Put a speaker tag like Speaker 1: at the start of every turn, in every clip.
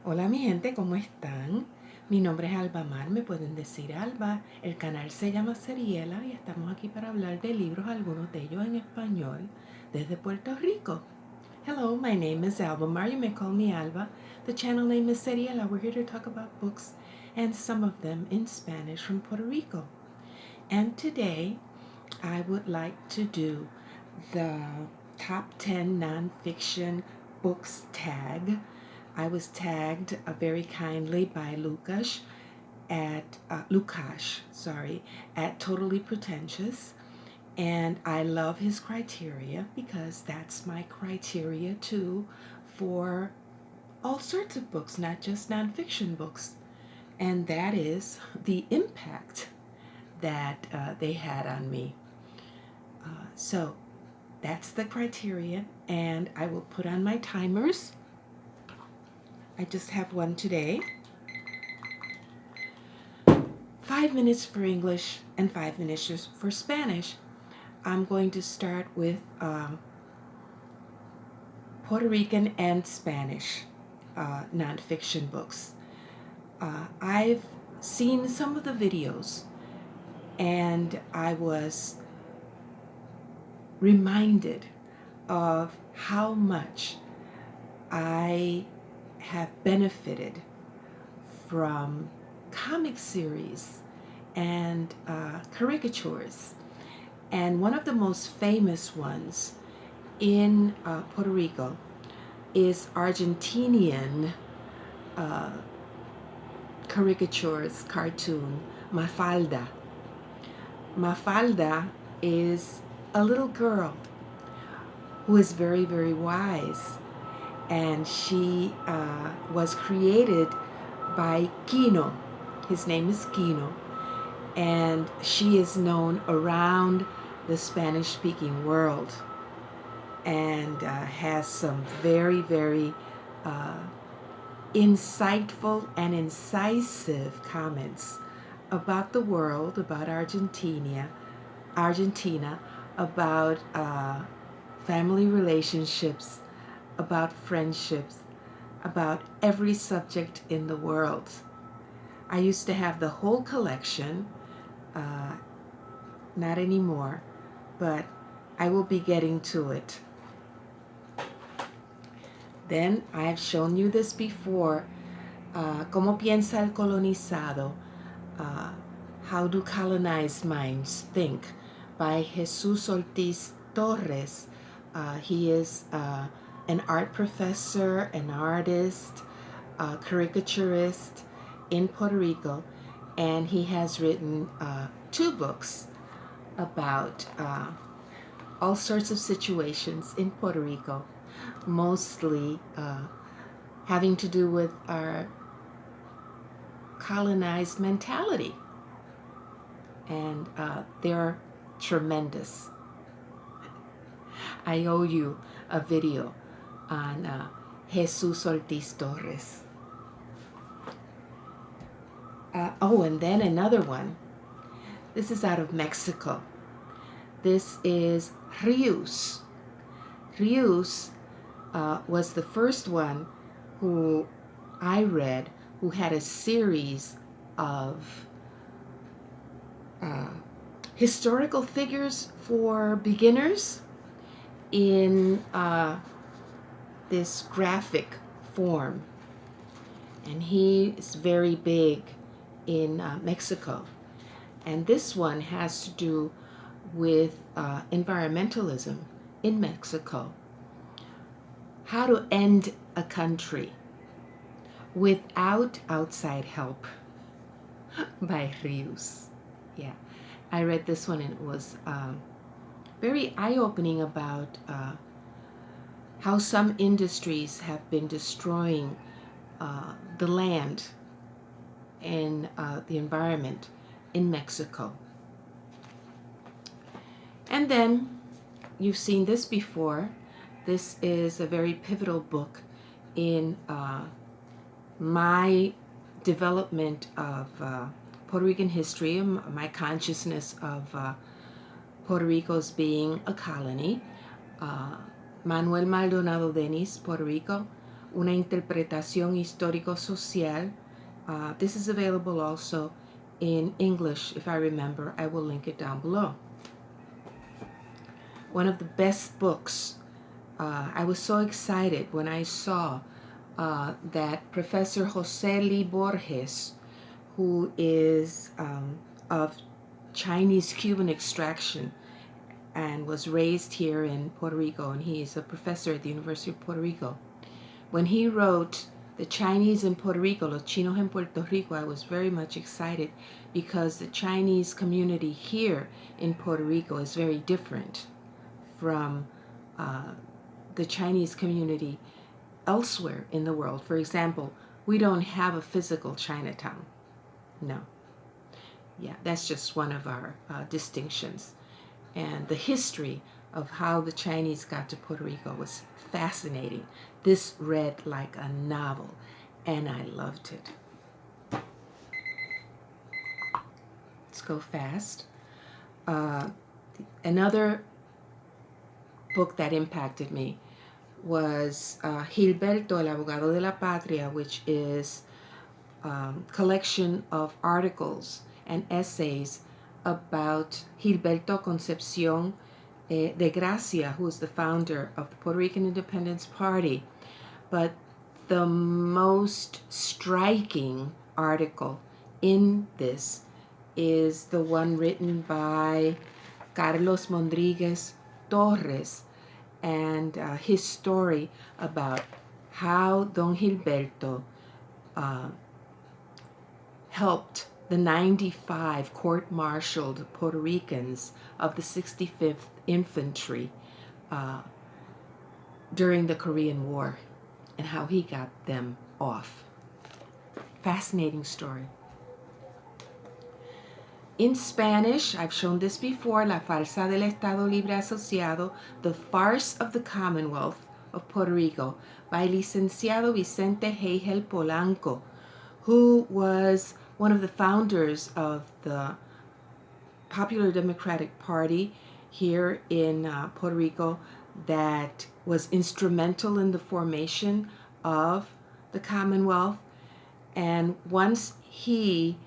Speaker 1: Hola mi gente, ¿cómo están? Mi nombre es Alba Mar, me pueden decir Alba. El canal se llama Seriela y estamos aquí para hablar de libros, algunos de ellos en español, desde Puerto Rico. Hello, my name is Alba Mar. You may call me Alba. The channel name is Seriela. We're here to talk about books and some of them in Spanish from Puerto Rico. And today I would like to do the top 10 nonfiction books tag. I was tagged very kindly by Lukáš at Totally Pretentious, and I love his criteria because that's my criteria too for all sorts of books, not just nonfiction books, and that is the impact that they had on me. So that's the criteria, and I will put on my timers. I just have one today. 5 minutes for English and 5 minutes for Spanish. I'm going to start with Puerto Rican and Spanish nonfiction books. I've seen some of the videos, and I was reminded of how much I have benefited from comic series and caricatures. And one of the most famous ones in Puerto Rico is Argentinian caricatures cartoon, Mafalda. Mafalda is a little girl who is very, very wise, and she was created by Kino. His name is Kino, and she is known around the Spanish-speaking world, and has some very, very insightful and incisive comments about the world, about Argentina, about family relationships, about friendships, about every subject in the world. I used to have the whole collection, not anymore, but I will be getting to it. Then I've shown you this before, Cómo piensa el colonizado, How do colonized minds think, by Jesus Ortiz Torres. He is an art professor, an artist, a caricaturist in Puerto Rico, and he has written 2 books about all sorts of situations in Puerto Rico, mostly having to do with our colonized mentality. And they're tremendous. I owe you a video on Jesus Ortiz Torres. And then another one. This is out of Mexico. This is Rius. Rius was the first one who I read who had a series of historical figures for beginners in this graphic form, and he is very big in Mexico, and this one has to do with environmentalism in Mexico, how to end a country without outside help, by Rius. Yeah, I read this one, and it was very eye-opening about how some industries have been destroying the land and the environment in Mexico. And then, you've seen this before. This is a very pivotal book in my development of Puerto Rican history, my consciousness of Puerto Rico as being a colony. Manuel Maldonado Denis, Puerto Rico, una interpretación histórico-social. This is available also in English, if I remember. I will link it down below. One of the best books. I was so excited when I saw that Professor Jose Lee Borges, who is of Chinese-Cuban extraction and was raised here in Puerto Rico, and he is a professor at the University of Puerto Rico. When he wrote The Chinese in Puerto Rico, Los Chinos en Puerto Rico, I was very much excited because the Chinese community here in Puerto Rico is very different from the Chinese community elsewhere in the world. For example, we don't have a physical Chinatown. No. Yeah, that's just one of our distinctions. And the history of how the Chinese got to Puerto Rico was fascinating. This read like a novel, and I loved it. Let's go fast. Another book that impacted me was Gilberto, el Abogado de la Patria, which is a collection of articles and essays about Gilberto Concepción de Gracia, who is the founder of the Puerto Rican Independence Party. But the most striking article in this is the one written by Carlos Mondriguez Torres, and his story about how Don Gilberto helped the 95 court-martialed Puerto Ricans of the 65th Infantry during the Korean War, and how he got them off. Fascinating story. In Spanish, I've shown this before, La Farsa del Estado Libre Asociado, The Farce of the Commonwealth of Puerto Rico, by Licenciado Vicente Hegel Polanco, who was one of the founders of the Popular Democratic Party here in Puerto Rico that was instrumental in the formation of the Commonwealth. And once he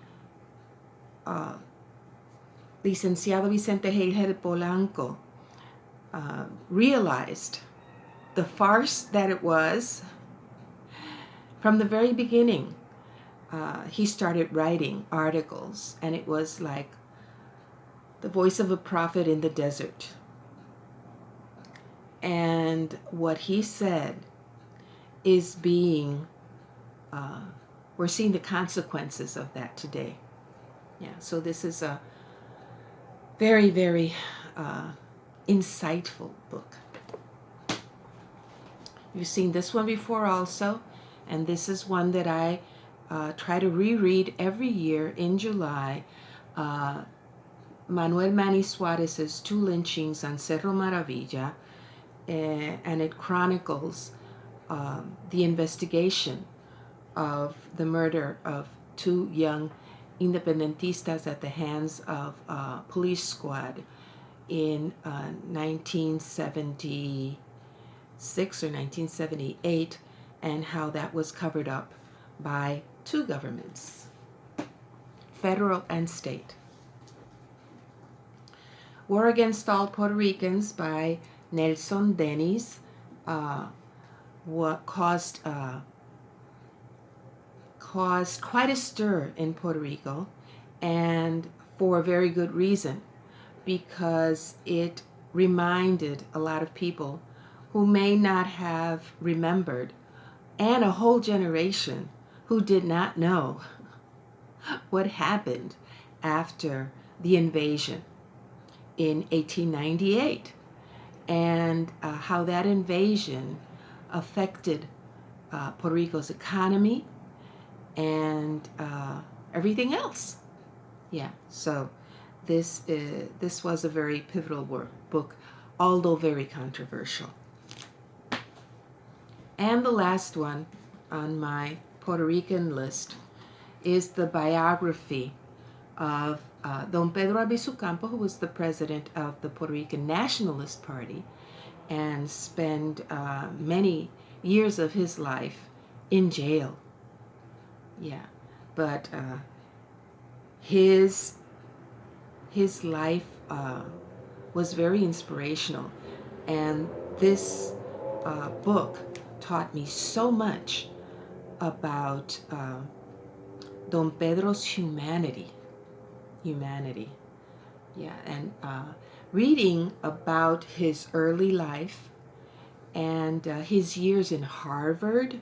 Speaker 1: Licenciado Vicente Hegel Polanco realized the farce that it was, from the very beginning, he started writing articles, and it was like the voice of a prophet in the desert. And what he said is being, we're seeing the consequences of that today. Yeah, so this is a very, very insightful book. You've seen this one before also, and this is one that I try to reread every year in July. Manuel Manny Suarez's Two Lynchings on Cerro Maravilla, and it chronicles the investigation of the murder of two young independentistas at the hands of a police squad in 1976 or 1978, and how that was covered up by two governments, federal and state. War Against All Puerto Ricans by Nelson Denis caused quite a stir in Puerto Rico, and for a very good reason, because it reminded a lot of people who may not have remembered, and a whole generation who did not know what happened after the invasion in 1898, and how that invasion affected Puerto Rico's economy and everything else. Yeah, so this was a very pivotal book, although very controversial. And the last one on my Puerto Rican list is the biography of Don Pedro Albizu Campo, who was the president of the Puerto Rican Nationalist Party and spent many years of his life in jail. Yeah, but his life was very inspirational, and this book taught me so much about Don Pedro's humanity. Yeah, and reading about his early life and his years in Harvard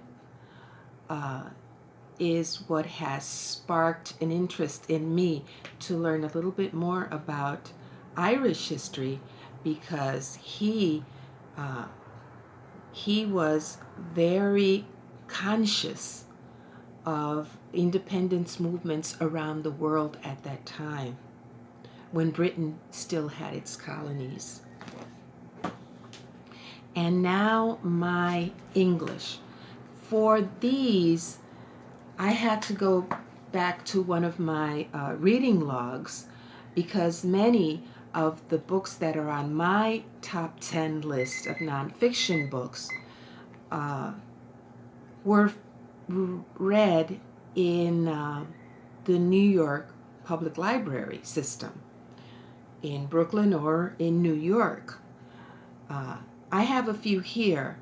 Speaker 1: is what has sparked an interest in me to learn a little bit more about Irish history, because he was very conscious of independence movements around the world at that time, when Britain still had its colonies. And now my English. For these, I had to go back to one of my reading logs, because many of the books that are on my top 10 list of nonfiction books were read in the New York Public Library system, in Brooklyn or in New York. I have a few here,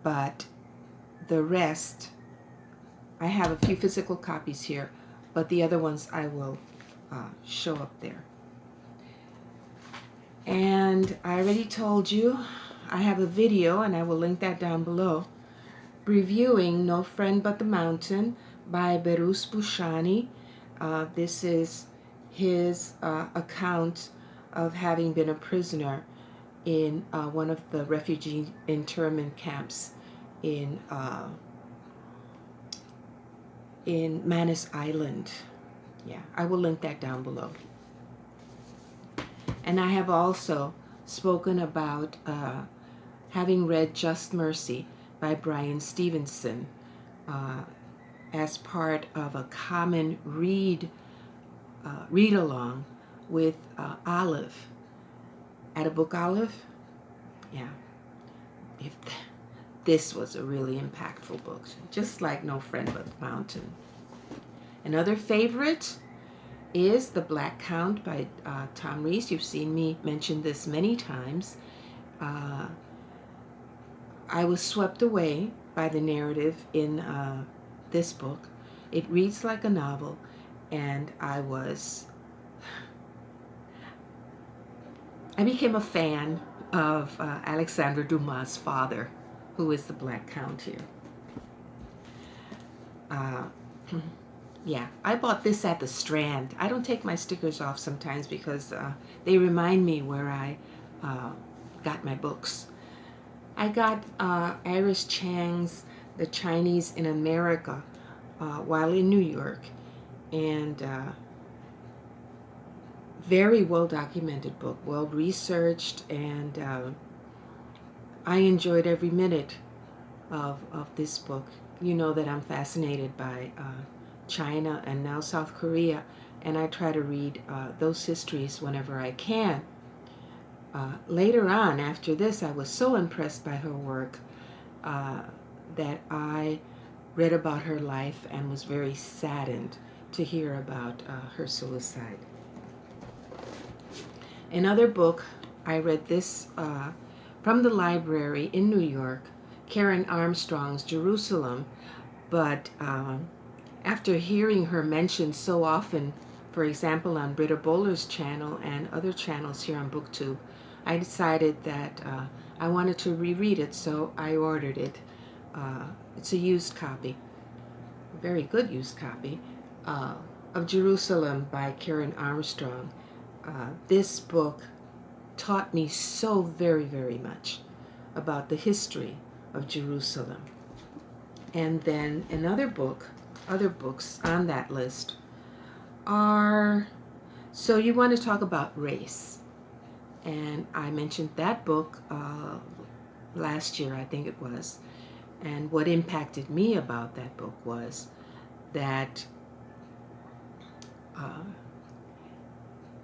Speaker 1: but the rest, I have a few physical copies here, but the other ones I will show up there. And I already told you, I have a video, and I will link that down below, reviewing No Friend But the Mountain by Berus Bushani. This is his account of having been a prisoner in one of the refugee internment camps in Manus Island. Yeah, I will link that down below. And I have also spoken about having read Just Mercy by Brian Stevenson as part of a common read-along with Olive at a book Olive. Yeah, this was a really impactful book, just like No Friend But the Mountain. Another favorite is The Black Count by Tom Rees. You've seen me mention this many times. I was swept away by the narrative in this book. It reads like a novel, and I became a fan of Alexandre Dumas' father, who is the Black Count here. Yeah, I bought this at the Strand. I don't take my stickers off sometimes because they remind me where I got my books. I got Iris Chang's The Chinese in America while in New York, and very well documented book, well researched, and I enjoyed every minute of this book. You know that I'm fascinated by China and now South Korea, and I try to read those histories whenever I can. Later on, after this, I was so impressed by her work that I read about her life and was very saddened to hear about her suicide. Another book, I read this from the library in New York, Karen Armstrong's Jerusalem, but after hearing her mentioned so often, for example, on Britta Bowler's channel and other channels here on BookTube, I decided that I wanted to reread it, so I ordered it. It's a used copy, a very good used copy, of Jerusalem by Karen Armstrong. This book taught me so very, very much about the history of Jerusalem. And then another book, other books on that list are, so you want to talk about race. And I mentioned that book last year, I think it was. And what impacted me about that book was that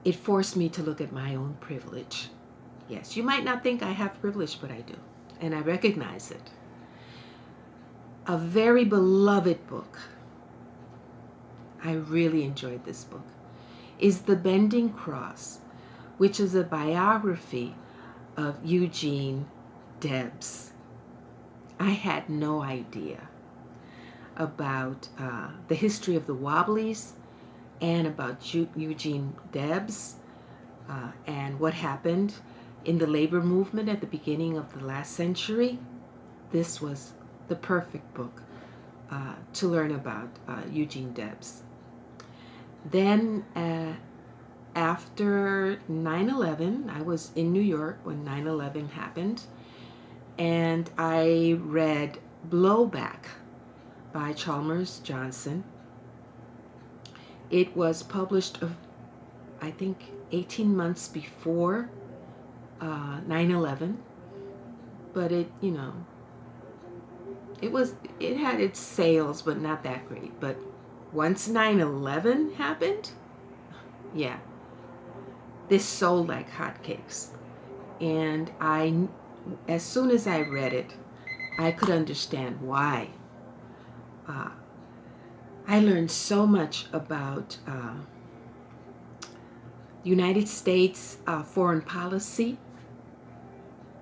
Speaker 1: it forced me to look at my own privilege. Yes, you might not think I have privilege, but I do. and I recognize it. A very beloved book, I really enjoyed this book, is The Bending Cross, which is a biography of Eugene Debs. I had no idea about the history of the Wobblies and about Eugene Debs and what happened in the labor movement at the beginning of the last century. This was the perfect book to learn about Eugene Debs. Then after 9/11, I was in New York when 9/11 happened, and I read Blowback by Chalmers Johnson. It was published, I think, 18 months before 9/11, but it had its sales, but not that great. But once 9/11 happened, yeah, this sold like hotcakes. And as soon as I read it, I could understand why. I learned so much about United States foreign policy.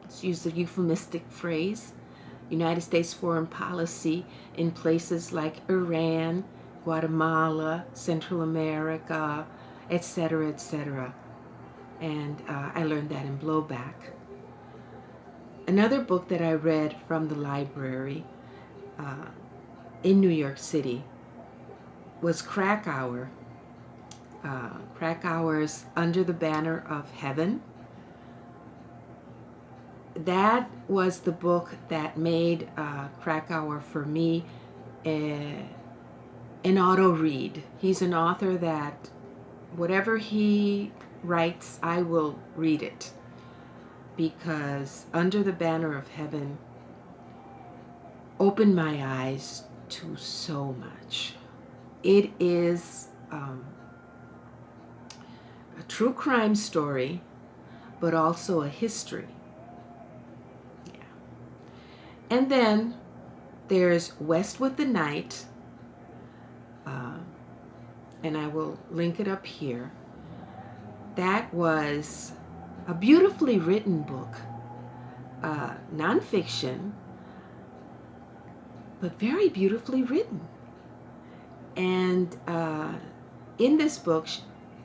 Speaker 1: Let's use the euphemistic phrase. United States foreign policy in places like Iran, Guatemala, Central America, etc., etc. And I learned that in Blowback. Another book that I read from the library in New York City was Krakauer. Krakauer's Under the Banner of Heaven. That was the book that made Krakauer for me an auto read. He's an author that whatever he writes, I will read it, because Under the Banner of Heaven opened my eyes to so much. It is a true crime story, but also a history. Yeah. And then there's West with the Night, and I will link it up here. That was a beautifully written book, nonfiction, but very beautifully written. And in this book,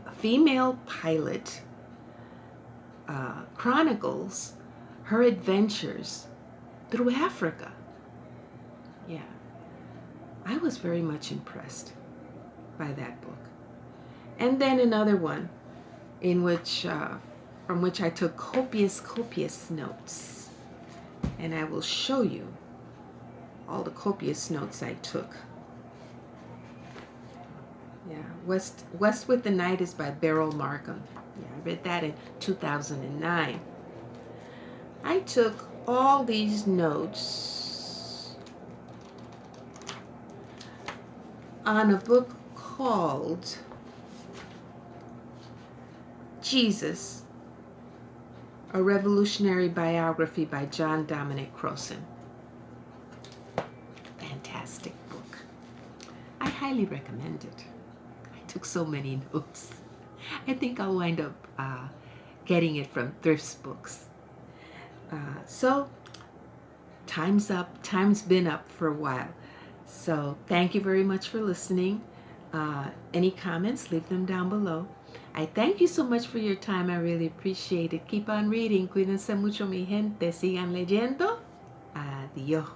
Speaker 1: a female pilot chronicles her adventures through Africa. Yeah, I was very much impressed by that book. And then another one in which, from which I took copious notes. And I will show you all the copious notes I took. Yeah, West with the Night is by Beryl Markham. Yeah, I read that in 2009. I took all these notes on a book called Jesus, A Revolutionary Biography by John Dominic Crossan. Fantastic book. I highly recommend it. I took so many notes. I think I'll wind up getting it from Thrift Books. So, time's up. Time's been up for a while. So, thank you very much for listening. Any comments, leave them down below. I thank you so much for your time. I really appreciate it. Keep on reading. Cuídense mucho, mi gente. Sigan leyendo. Adiós.